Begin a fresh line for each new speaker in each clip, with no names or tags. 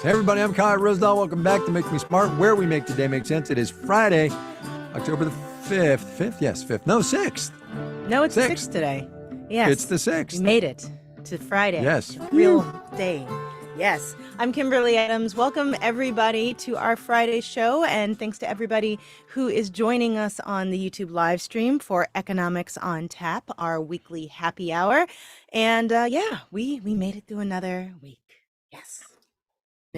Hey everybody, I'm Kyle Ryssdal. Welcome back to Make Me Smart, where we make today make sense. It is Friday, October the 5th. 5th? Yes, 5th. No, 6th.
No, it's 6th today. Yes.
It's the 6th.
We made it to Friday.
Yes.
Real day. Yes. I'm Kimberly Adams. Welcome everybody to our Friday show, and thanks to everybody who is joining us on the YouTube live stream for Economics on Tap, our weekly happy hour. And we made it through another week. Yes.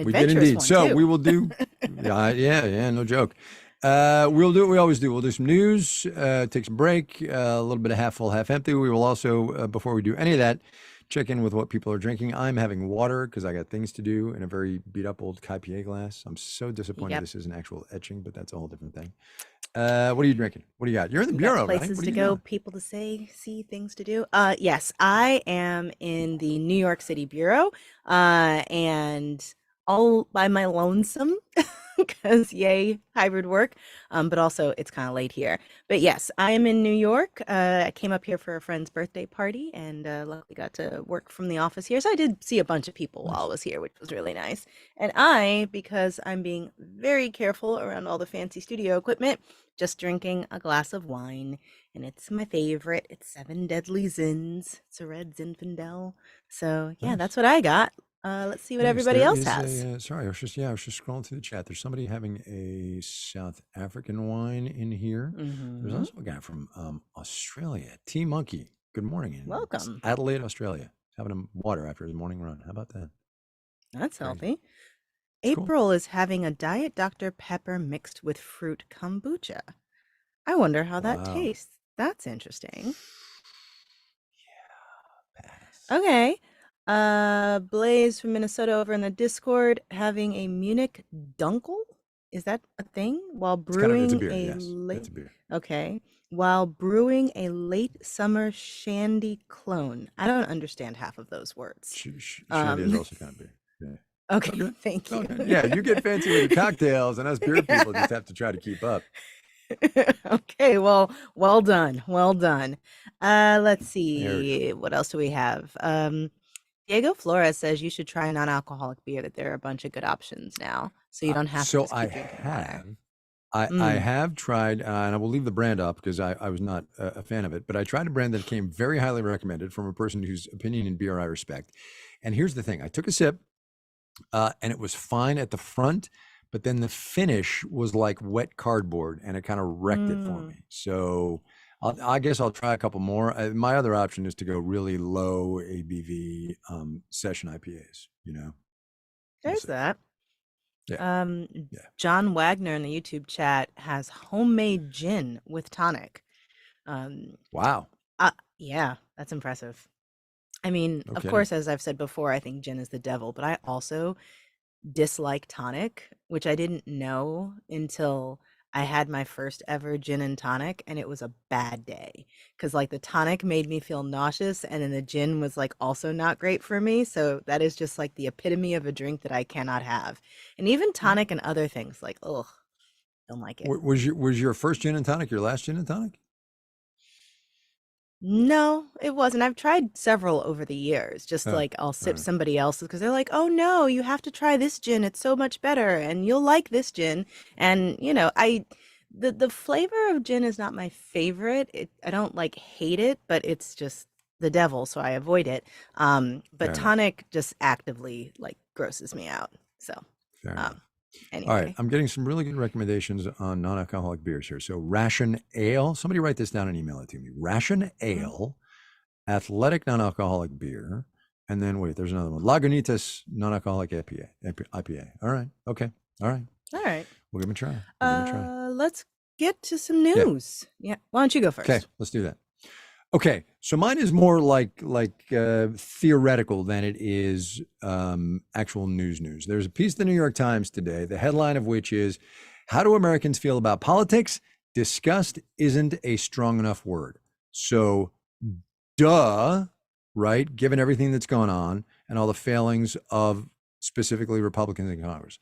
We did indeed. So we will do, no joke. We'll do what we always do. We'll do some news, take some break, a little bit of half full, half empty. We will also, before we do any of that, check in with what people are drinking. I'm having water because I got things to do in a very beat up old Kai-PA glass. I'm so disappointed this is an actual etching, but that's a whole different thing. What are you drinking? What do you got? You're in the bureau, right?
Places to go, people to see, things to do. Yes, I am in the New York City bureau, and all by my lonesome because yay, hybrid work. But also it's kind of late here. But yes, I am in New York. I came up here for a friend's birthday party and luckily got to work from the office here. So I did see a bunch of people while I was here, which was really nice. And because I'm being very careful around all the fancy studio equipment, just drinking a glass of wine. And it's my favorite. It's Seven Deadly Zins. It's a red Zinfandel. So yeah, that's what I got. Let's see what everybody else has.
Sorry, I was just scrolling through the chat. There's somebody having a South African wine in here. There's also a guy from Australia, T Monkey. Good morning.
Welcome.
Adelaide, Australia. Having a water after his morning run. How about that?
That's healthy. April is having a Diet Dr. Pepper mixed with fruit kombucha. I wonder how that tastes. That's interesting.
Yeah, pass.
Okay. Blaze from Minnesota over in the Discord having a Munich Dunkel. Is that a thing? While brewing
it's a beer, yes. It's a beer.
Okay. While brewing a late summer shandy clone. I don't understand half of those words.
Shandy is also kind of beer. Yeah.
Okay, thank you.
Okay. Yeah, you get fancy with your cocktails, and us beer people just have to try to keep up.
Okay, well done. Let's see. What else do we have? Diego Flores says you should try non-alcoholic beer, that there are a bunch of good options now. So you don't have to just keep drinking water.
I have tried, and I will leave the brand up because I was not a fan of it, but I tried a brand that came very highly recommended from a person whose opinion in beer I respect. And here's the thing. I took a sip, and it was fine at the front, but then the finish was like wet cardboard, and it kind of wrecked it for me. So I guess I'll try a couple more. My other option is to go really low ABV session IPAs,
There's that.
Yeah.
John Wagner in the YouTube chat has homemade gin with tonic.
Wow.
Yeah, that's impressive. I mean, of course, as I've said before, I think gin is the devil, but I also dislike tonic, which I didn't know until I had my first ever gin and tonic, and it was a bad day because like the tonic made me feel nauseous, and then the gin was like also not great for me. So that is just like the epitome of a drink that I cannot have. And even tonic and other things, like, ugh, don't like it.
Was your first gin and tonic your last gin and tonic?
No, it wasn't. I've tried several over the years. Just like I'll sip somebody else's because they're like, "Oh no, you have to try this gin. It's so much better, and you'll like this gin." And the flavor of gin is not my favorite. I don't like hate it, but it's just the devil, so I avoid it. But tonic just actively like grosses me out. So anyway.
All right, I'm getting some really good recommendations on non-alcoholic beers here. So Ration Ale, somebody write this down and email it to me. Ration Ale, athletic non-alcoholic beer, and then wait, there's another one. Lagunitas non-alcoholic IPA. All right, okay, all right. We'll give them a try.
Let's get to some news. Yeah, why don't you go first?
Okay, let's do that. Okay, so mine is more like theoretical than it is actual news. There's a piece in the New York Times today, the headline of which is, "How do Americans feel about politics? Disgust isn't a strong enough word." So, right, given everything that's going on and all the failings of specifically Republicans in Congress.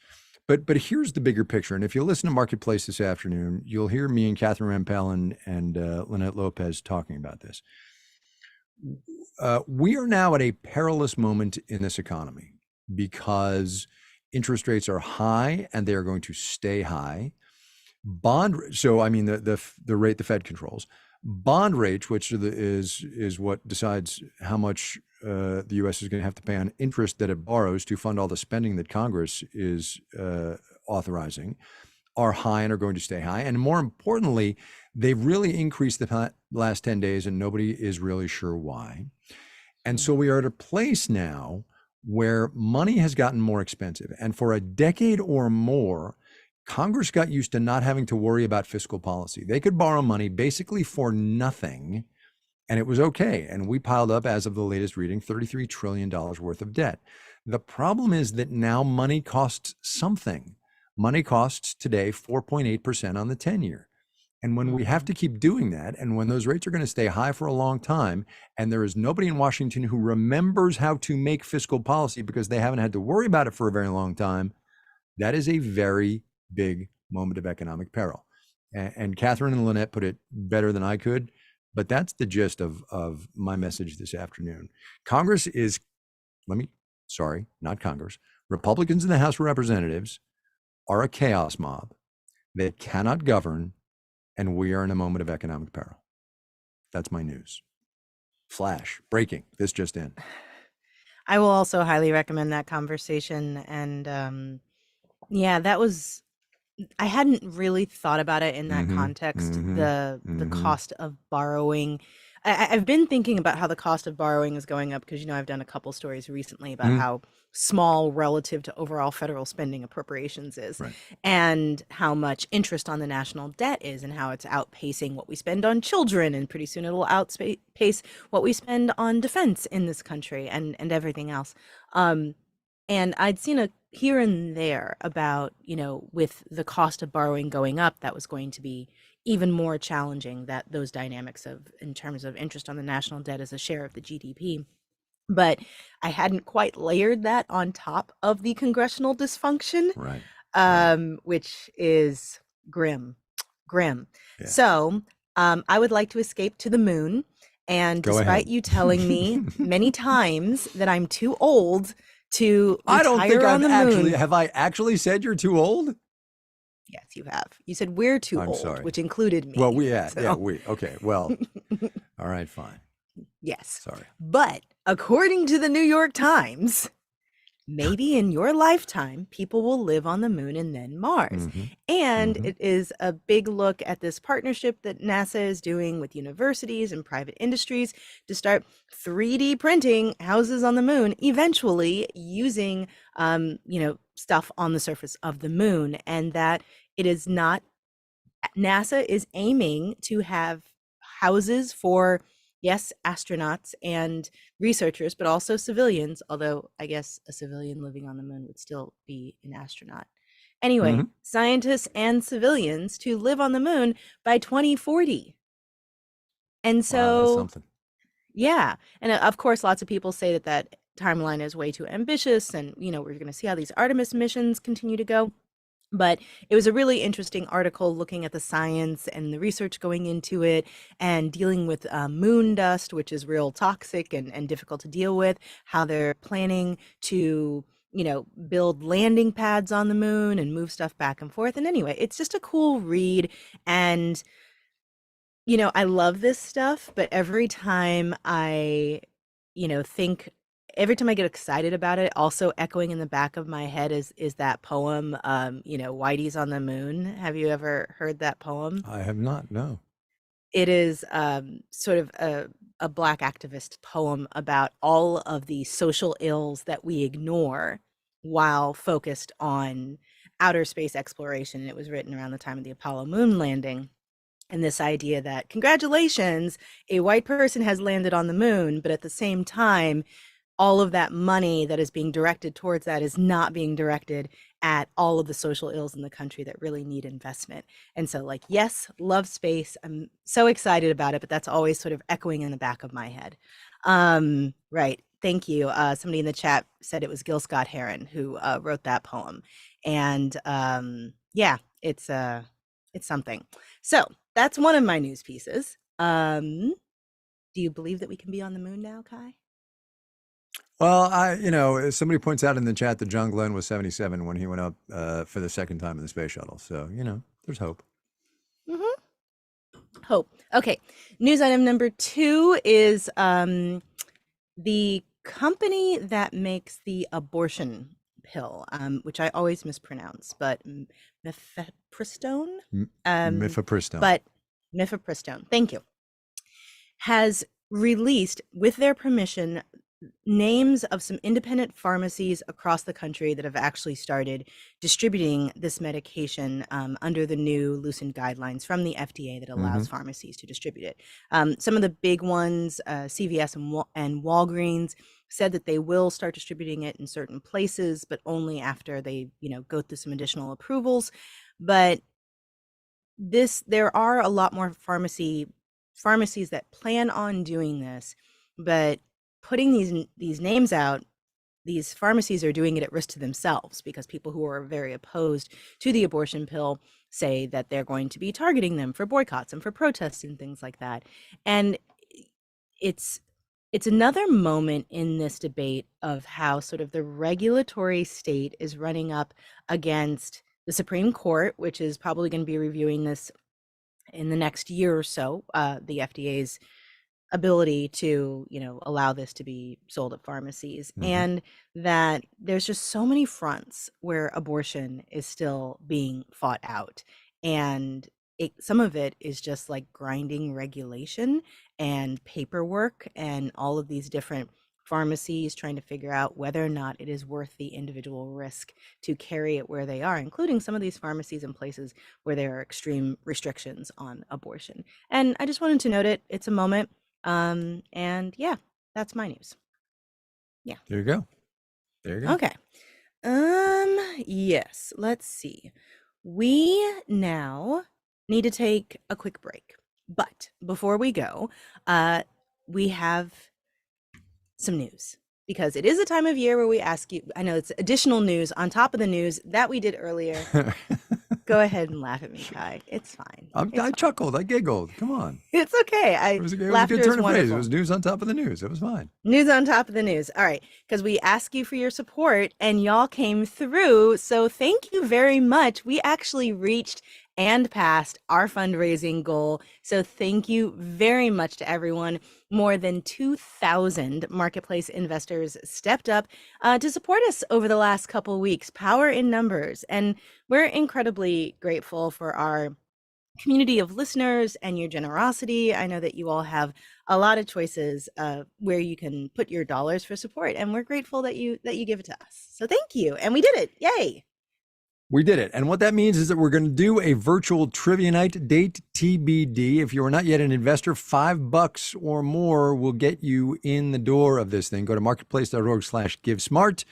But here's the bigger picture. And if you listen to Marketplace this afternoon, you'll hear me and Catherine Rampell and Lynette Lopez talking about this. We are now at a perilous moment in this economy because Interest rates are high, and they are going to stay high. So I mean the rate the Fed controls. Bond rates, which is what decides how much the U.S. is going to have to pay on interest that it borrows to fund all the spending that Congress is authorizing, are high and are going to stay high. And more importantly, they've really increased the last 10 days, and nobody is really sure why. And so we are at a place now where money has gotten more expensive. And for a decade or more, Congress got used to not having to worry about fiscal policy. They could borrow money basically for nothing, and it was okay. And we piled up, as of the latest reading, $33 trillion worth of debt. The problem is that now money costs something. Money costs today 4.8% on the 10-year. And when we have to keep doing that, and when those rates are going to stay high for a long time, and there is nobody in Washington who remembers how to make fiscal policy because they haven't had to worry about it for a very long time, that is a very big moment of economic peril. And Catherine and Lynette put it better than I could, but that's the gist of my message this afternoon. Congress is, not Congress, Republicans in the House of Representatives are a chaos mob. They cannot govern, and we are in a moment of economic peril. That's my news. Flash, breaking, this just in.
I will also highly recommend that conversation. And yeah, that was, I hadn't really thought about it in that context, the cost of borrowing. I've been thinking about how the cost of borrowing is going up because, I've done a couple stories recently about how small relative to overall federal spending appropriations is,
Right.
and how much interest on the national debt is, and how it's outpacing what we spend on children, and pretty soon it'll outpace what we spend on defense in this country and everything else. And I'd seen a here and there about, with the cost of borrowing going up, that was going to be even more challenging, that those dynamics of, in terms of interest on the national debt as a share of the GDP. But I hadn't quite layered that on top of the congressional dysfunction,
Right.
which is grim.
Yeah.
So I would like to escape to the moon. And
Go
despite
ahead.
you telling me many times that I'm too old to retire
I don't think
on the moon.
have I actually said you're too old?
Yes, you have. You said we're too
I'm
old,
sorry.
which included me.
Well,
So,
okay. Well, all right, fine.
yes.
Sorry.
But according to the New York Times, maybe in your lifetime, people will live on the moon and then Mars. And it is a big look at this partnership that NASA is doing with universities and private industries to start 3D printing houses on the moon, eventually using, stuff on the surface of the moon. And that it is not, NASA is aiming to have houses for, yes, astronauts and researchers, but also civilians, although I guess a civilian living on the moon would still be an astronaut. Anyway, scientists and civilians to live on the moon by 2040. And
Wow, that's
so,
something.
yeah. And of course, lots of people say that that timeline is way too ambitious. And, we're going to see how these Artemis missions continue to go. But it was a really interesting article looking at the science and the research going into it, and dealing with moon dust, which is real toxic and difficult to deal with, how they're planning to, build landing pads on the moon and move stuff back and forth. And anyway, it's just a cool read. And, I love this stuff, but every time I, think, every time I get excited about it, also echoing in the back of my head is that poem, Whitey's on the Moon. Have you ever heard that poem?
I have not, no.
It is sort of a Black activist poem about all of the social ills that we ignore while focused on outer space exploration. It was written around the time of the Apollo moon landing. And this idea that, congratulations, a white person has landed on the moon, but at the same time, all of that money that is being directed towards that is not being directed at all of the social ills in the country that really need investment. And so, yes, love space. I'm so excited about it, but that's always sort of echoing in the back of my head. Right. Thank you. Somebody in the chat said it was Gil Scott Heron who wrote that poem. And yeah, it's something. So that's one of my news pieces. Do you believe that we can be on the moon now, Kai?
Well, somebody points out in the chat that John Glenn was 77 when he went up for the second time in the space shuttle. So, there's hope.
Hmm. Hope. Okay. News item number 2 is the company that makes the abortion pill, which I always mispronounce, but mifepristone, um,
Mifepristone.
but mifepristone. Thank you. Has released, with their permission, names of some independent pharmacies across the country that have actually started distributing this medication under the new loosened guidelines from the FDA that allows pharmacies to distribute it. Some of the big ones, CVS and Walgreens, said that they will start distributing it in certain places, but only after they, go through some additional approvals. But there are a lot more pharmacies that plan on doing this, but putting these names out, these pharmacies are doing it at risk to themselves, because people who are very opposed to the abortion pill say that they're going to be targeting them for boycotts and for protests and things like that. And it's another moment in this debate of how sort of the regulatory state is running up against the Supreme Court, which is probably going to be reviewing this in the next year or so, the FDA's ability to, allow this to be sold at pharmacies. And that there's just so many fronts where abortion is still being fought out. And some of it is just like grinding regulation and paperwork and all of these different pharmacies trying to figure out whether or not it is worth the individual risk to carry it where they are, including some of these pharmacies in places where there are extreme restrictions on abortion. And I just wanted to note it. It's a moment. And yeah, that's my news. Yeah.
There you go.
Okay. Yes, let's see. We now need to take a quick break. But before we go, we have some news, because it is a time of year where we ask you, I know it's additional news on top of the news that we did earlier. Go ahead and laugh at me, Kai. It's fine.
I chuckled. I giggled. Come on.
It's okay.
It was a
Laughter
good turn
is
of phrase. It
wonderful.
was news on top of the news. It was fine.
News on top of the news. All right. Because we ask you for your support and y'all came through. So thank you very much. We actually reached and passed our fundraising goal. So thank you very much to everyone. More than 2,000 marketplace investors stepped up to support us over the last couple of weeks. Power in numbers. And we're incredibly grateful for our community of listeners and your generosity. I know that you all have a lot of choices where you can put your dollars for support, and we're grateful that you give it to us. So thank you. And we did it. Yay.
We did it. And what that means is that we're going to do a virtual trivia night, date TBD. If you are not yet an investor, $5 or more will get you in the door of this thing. Go to marketplace.org/GiveSmart.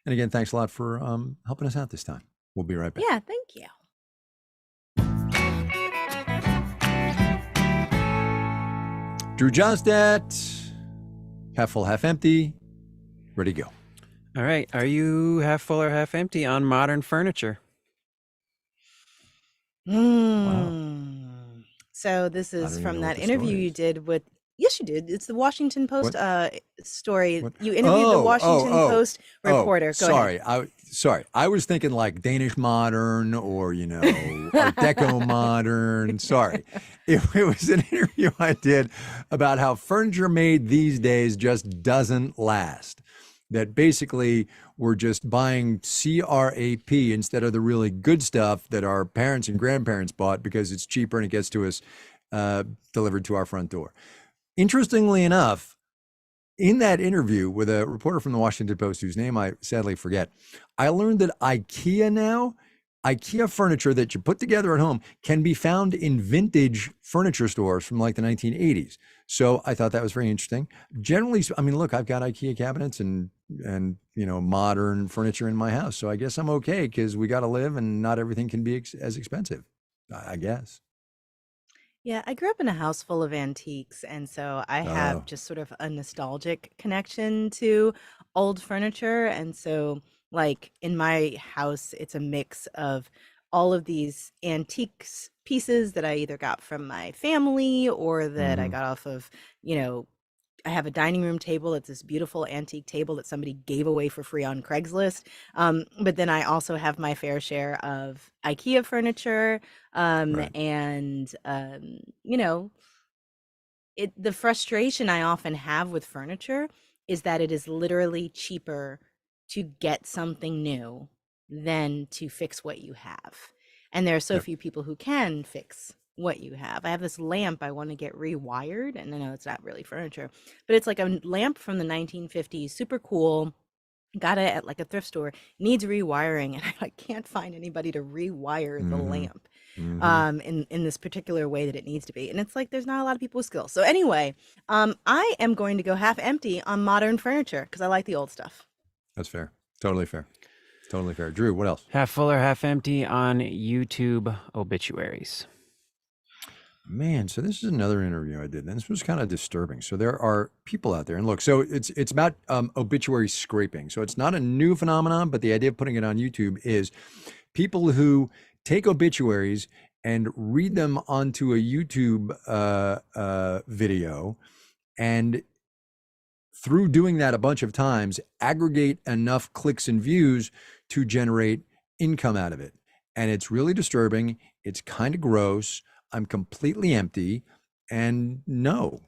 And again, thanks a lot for helping us out this time. We'll be right back.
Yeah, thank you.
Drew Johnstedt, half full, half empty, ready to go.
All right. Are you half full or half empty on modern furniture?
Wow.
So this is
even
from
know
that
what the
interview
story
you
is.
did with, yes, you did. It's the Washington Post story.
What?
You interviewed the Washington Post reporter. Go ahead.
Sorry. I was thinking like Danish modern or, Art Deco modern. Sorry. It was an interview I did about how furniture made these days just doesn't last. That basically we're just buying CRAP instead of the really good stuff that our parents and grandparents bought because it's cheaper and it gets to us delivered to our front door. Interestingly enough, in that interview with a reporter from the Washington Post, whose name I sadly forget, I learned that IKEA furniture that you put together at home can be found in vintage furniture stores from like the 1980s. So I thought that was very interesting. Generally, I mean, look, I've got IKEA cabinets and modern furniture in my house. So I guess I'm okay because we got to live and not everything can be as expensive, I guess.
Yeah, I grew up in a house full of antiques, and so I
Oh.
have just sort of a nostalgic connection to old furniture. And so, like in my house, it's a mix of all of these antiques pieces that I either got from my family or that I got off of, I have a dining room table. It's this beautiful antique table that somebody gave away for free on Craigslist. But then I also have my fair share of IKEA furniture,
Right.
and you know, the frustration I often have with furniture is that it is literally cheaper to get something new than to fix what you have. And there are so
Yep.
few people who can fix what you have. I have this lamp I want to get rewired, and I know it's not really furniture, but it's like a lamp from the 1950s, super cool. Got it at like a thrift store, needs rewiring, and I can't find anybody to rewire the
Mm-hmm.
lamp
Mm-hmm.
in this particular way that it needs to be. And it's like there's not a lot of people with skills. So anyway, I am going to go half empty on modern furniture because I like the old stuff.
That's fair. Totally fair. Totally fair. Drew, what else?
Half full or half empty on YouTube obituaries.
Man, so this is another interview I did, and this was kind of disturbing. So there are people out there, and look, so it's about obituary scraping. So it's not a new phenomenon, but the idea of putting it on YouTube is people who take obituaries and read them onto a YouTube video, and through doing that a bunch of times, aggregate enough clicks and views to generate income out of it. And it's really disturbing. It's kind of gross. I'm completely empty. And no.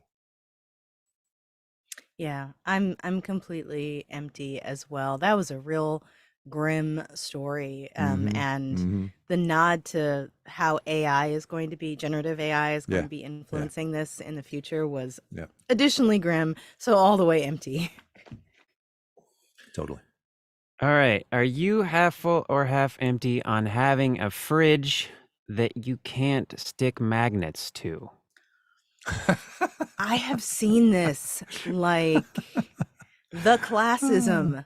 Yeah, I'm completely empty as well. That was a real grim story.
Mm-hmm.
And
Mm-hmm.
the nod to how AI is going to be, generative AI is going
Yeah.
to be
Yeah.
influencing this in the future was
Yeah.
additionally grim. So all the way empty.
Totally.
All right. Are you half full or half empty on having a fridge that you can't stick magnets to?
I have seen this, like the classism.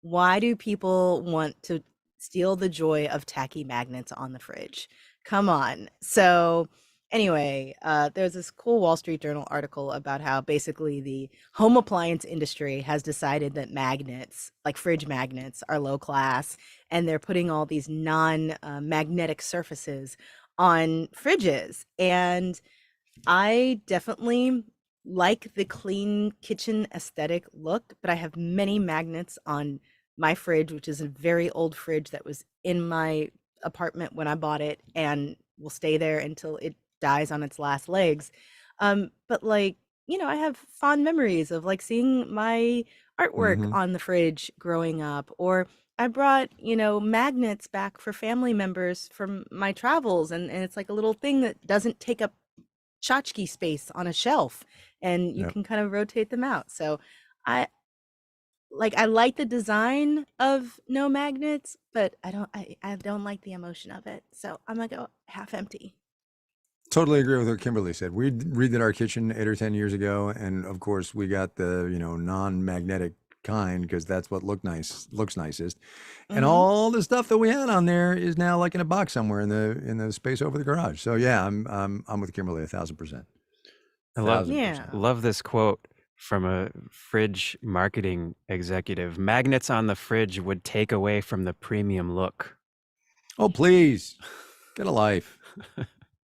Why do people want to steal the joy of tacky magnets on the fridge? Come on. So anyway, there's this cool Wall Street Journal article about how basically the home appliance industry has decided that magnets, like fridge magnets, are low class, and they're putting all these non-magnetic surfaces on fridges. And I definitely like the clean kitchen aesthetic look, but I have many magnets on my fridge, which is a very old fridge that was in my apartment when I bought it and will stay there until it dies on its last legs. But like, I have fond memories of like seeing my artwork
Mm-hmm.
on the fridge growing up, or I brought, magnets back for family members from my travels, and it's like a little thing that doesn't take up tchotchke space on a shelf, and you
Yep.
can kind of rotate them out. So I I like the design of no magnets, but I don't like the emotion of it. So I'm gonna go half empty.
Totally agree with what Kimberly said. We redid our kitchen 8 or 10 years ago, and of course, we got the non-magnetic kind because that's what looks nicest. And
Mm-hmm.
all the stuff that we had on there is now like in a box somewhere in the space over the garage. So yeah, I'm with Kimberly 1,000%.
I love
1,000%.
Yeah.
love this quote from a fridge marketing executive. Magnets on the fridge would take away from the premium look.
Oh please, get a life.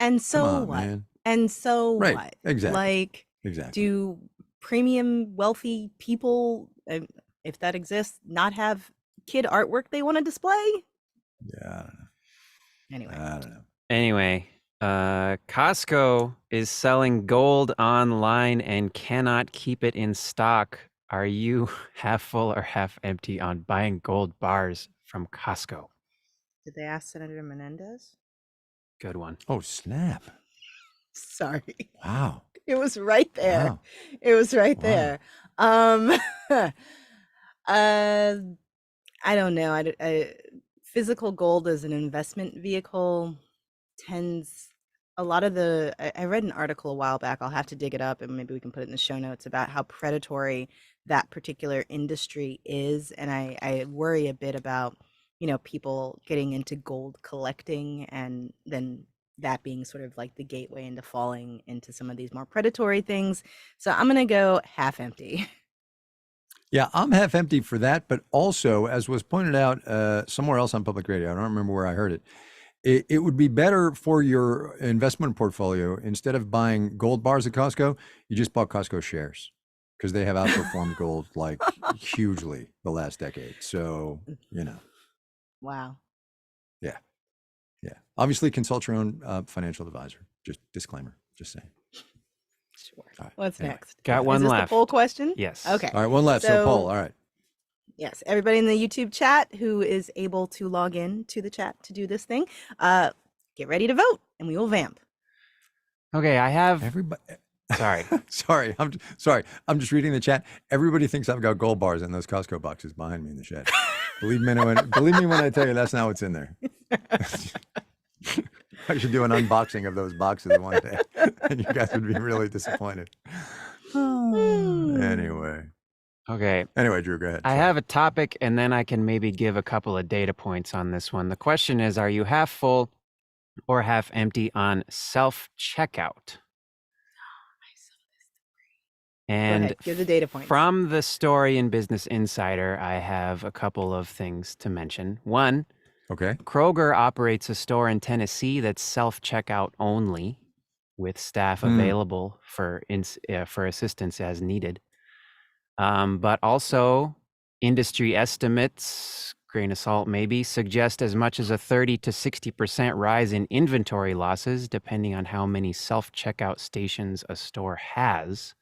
And
Come
so
on,
what?
man.
And so
Right.
what?
Exactly.
Like,
Exactly.
do premium wealthy people, if that exists, not have kid artwork they want to display?
Yeah, I don't know.
Anyway.
I don't know.
Anyway, Costco is selling gold online and cannot keep it in stock. Are you half full or half empty on buying gold bars from Costco?
Did they ask Senator Menendez?
Good one.
Oh snap!
Sorry.
Wow.
It was right there.
Wow.
It was right
Wow.
there. I don't know. Physical gold as an investment vehicle tends a lot of the. I read an article a while back. I'll have to dig it up, and maybe we can put it in the show notes about how predatory that particular industry is, and I worry a bit about people getting into gold collecting, and then that being sort of like the gateway into falling into some of these more predatory things. So I'm gonna go half empty.
Yeah, I'm half empty for that, but also, as was pointed out somewhere else on public radio, I don't remember where I heard it, it would be better for your investment portfolio, instead of buying gold bars at Costco, you just bought Costco shares, because they have outperformed gold like hugely the last decade. So,
Wow.
yeah. Yeah. Obviously consult your own financial advisor. Just disclaimer, just saying.
Sure.
All right.
What's
Anyway.
next?
Got
Is
one
this
left.
the poll question?
Yes.
Okay.
All right, one left. So poll. All right.
Yes, everybody in the YouTube chat who is able to log in to the chat to do this thing, get ready to vote, and we will vamp.
Okay, I have.
Everybody.
Sorry.
sorry. I'm just reading the chat. Everybody thinks I've got gold bars in those Costco boxes behind me in the shed. Believe me when I tell you that's not what's in there. I should do an unboxing of those boxes one day, and you guys would be really disappointed. Anyway.
Okay.
Anyway, Drew, go ahead.
I
Sorry.
have a topic, and then I can maybe give a couple of data points on this one. The question is, are you half full or half empty on self-checkout? And
Go ahead, give the data points.
From the story in Business Insider, I have a couple of things to mention. One,
Okay.
Kroger operates a store in Tennessee that's self-checkout only, with staff available for assistance as needed. But also, industry estimates, grain of salt maybe, suggest as much as a 30 to 60% rise in inventory losses, depending on how many self-checkout stations a store has.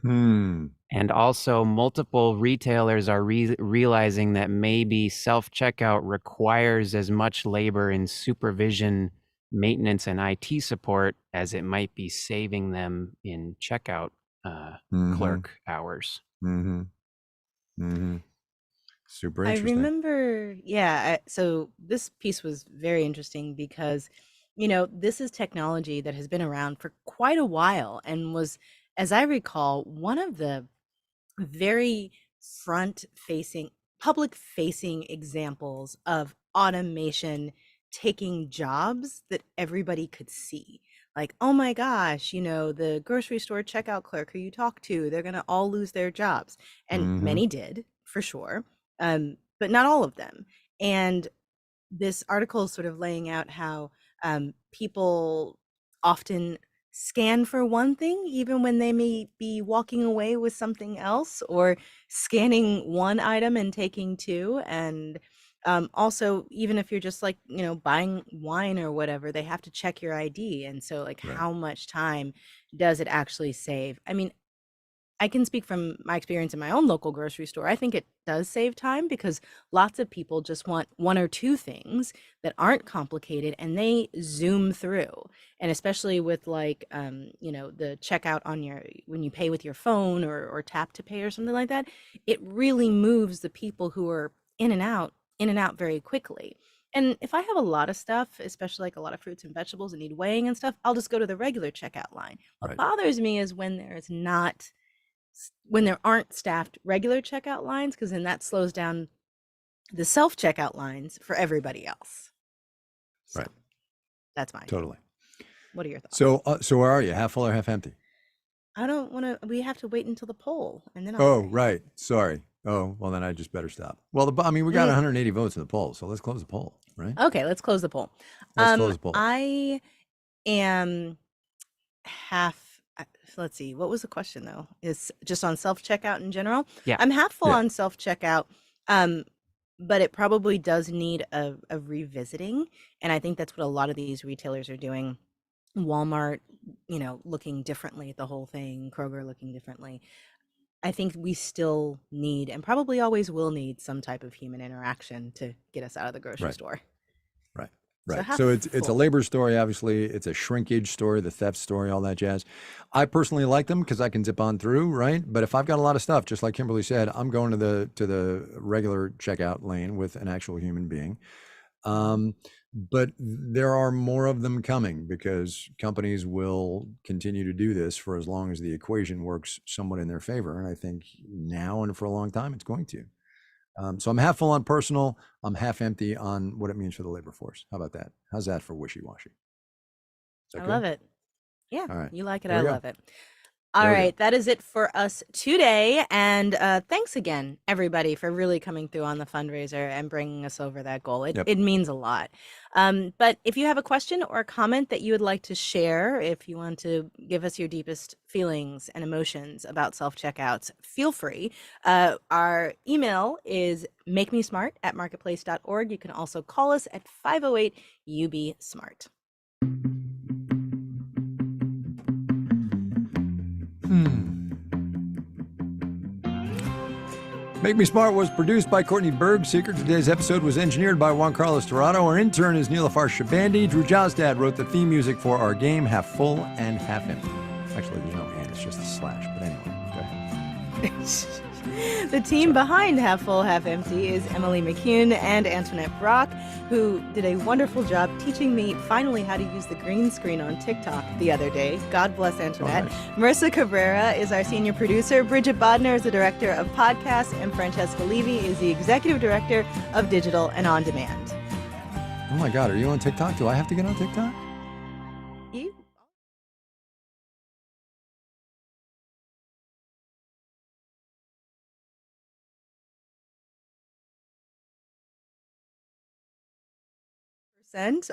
And also, multiple retailers are realizing that maybe self-checkout requires as much labor in supervision, maintenance, and IT support as it might be saving them in checkout clerk hours.
Super
I
interesting.
remember, so this piece was very interesting because, this is technology that has been around for quite a while and was, as I recall, one of the very public facing examples of automation taking jobs that everybody could see. Like, oh my gosh, the grocery store checkout clerk who you talk to, they're going to all lose their jobs. And many did, for sure, but not all of them. And this article is sort of laying out how people often scan for one thing, even when they may be walking away with something else, or scanning one item and taking two. And also, even if you're just like, buying wine or whatever, they have to check your ID. And so, like,
Right.
how much time does it actually save? I mean, I can speak from my experience in my own local grocery store. I think it does save time because lots of people just want one or two things that aren't complicated and they zoom through. And especially with like, the checkout on when you pay with your phone or tap to pay or something like that, it really moves the people who are in and out very quickly. And if I have a lot of stuff, especially like a lot of fruits and vegetables that need weighing and stuff, I'll just go to the regular checkout line. What bothers me is when there aren't staffed regular checkout lines, because then that slows down the self-checkout lines for everybody else. So, that's mine.
Totally.
What are your thoughts?
So where are you? Half full or half empty?
I don't want to. We have to wait until the poll, and then
I'll say. Right. Sorry. Oh, well, then I just better stop. Well, we got 180 votes in the poll, so let's close the poll, right?
Okay, let's close the poll.
Let's close the poll.
I am half. Let's see. What was the question though? Is just on self-checkout in general?
Yeah.
I'm half full on self-checkout, but it probably does need a revisiting. And I think that's what a lot of these retailers are doing. Walmart, looking differently at the whole thing, Kroger looking differently. I think we still need, and probably always will need, some type of human interaction to get us out of the grocery store.
Right. So it's a labor story, obviously. It's a shrinkage story, the theft story, all that jazz. I personally like them because I can zip on through, right? But if I've got a lot of stuff, just like Kimberly said, I'm going to the regular checkout lane with an actual human being. But there are more of them coming because companies will continue to do this for as long as the equation works somewhat in their favor. And I think now and for a long time, it's going to. So I'm half full on personal. I'm half empty on what it means for the labor force. How about that? How's that for wishy-washy?
I love it. Yeah.
All right.
You like it. I love it. All
There we go.
right, that is it for us today. And thanks again, everybody, for really coming through on the fundraiser and bringing us over that goal.
Yep.
It means a lot. But if you have a question or a comment that you would like to share, if you want to give us your deepest feelings and emotions about self-checkouts, feel free. Our email is makemesmart@marketplace.org. You can also call us at 508-UB-SMART.
Make Me Smart was produced by Courtney Berg-Seeker. Today's episode was engineered by Juan Carlos Torado. Our intern is Neelafar Shabandi. Drew Jostad wrote the theme music for our game, Half Full and Half Empty. Actually, there's no and, it's just a slash. But anyway, go ahead.
The team behind Half Full, Half Empty is Emily McCune and Antoinette Brock, who did a wonderful job teaching me finally how to use the green screen on TikTok the other day. God bless Antoinette.
Oh, nice.
Marissa Cabrera is our senior producer. Bridget Bodner is the director of podcasts, and Francesca Levy is the executive director of digital and on demand.
Oh my God, are you on TikTok? Do I have to get on TikTok?
You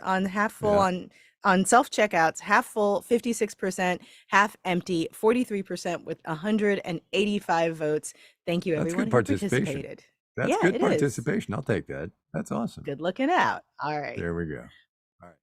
on Half Full
Yeah.
on self-checkouts, Half Full 56%, Half Empty 43% with 185 votes. Thank you,
That's
everyone
good
who
participation.
participated.
That's
Yeah,
good
it is.
participation. I'll take that. That's awesome.
Good looking out. All right.
There we go.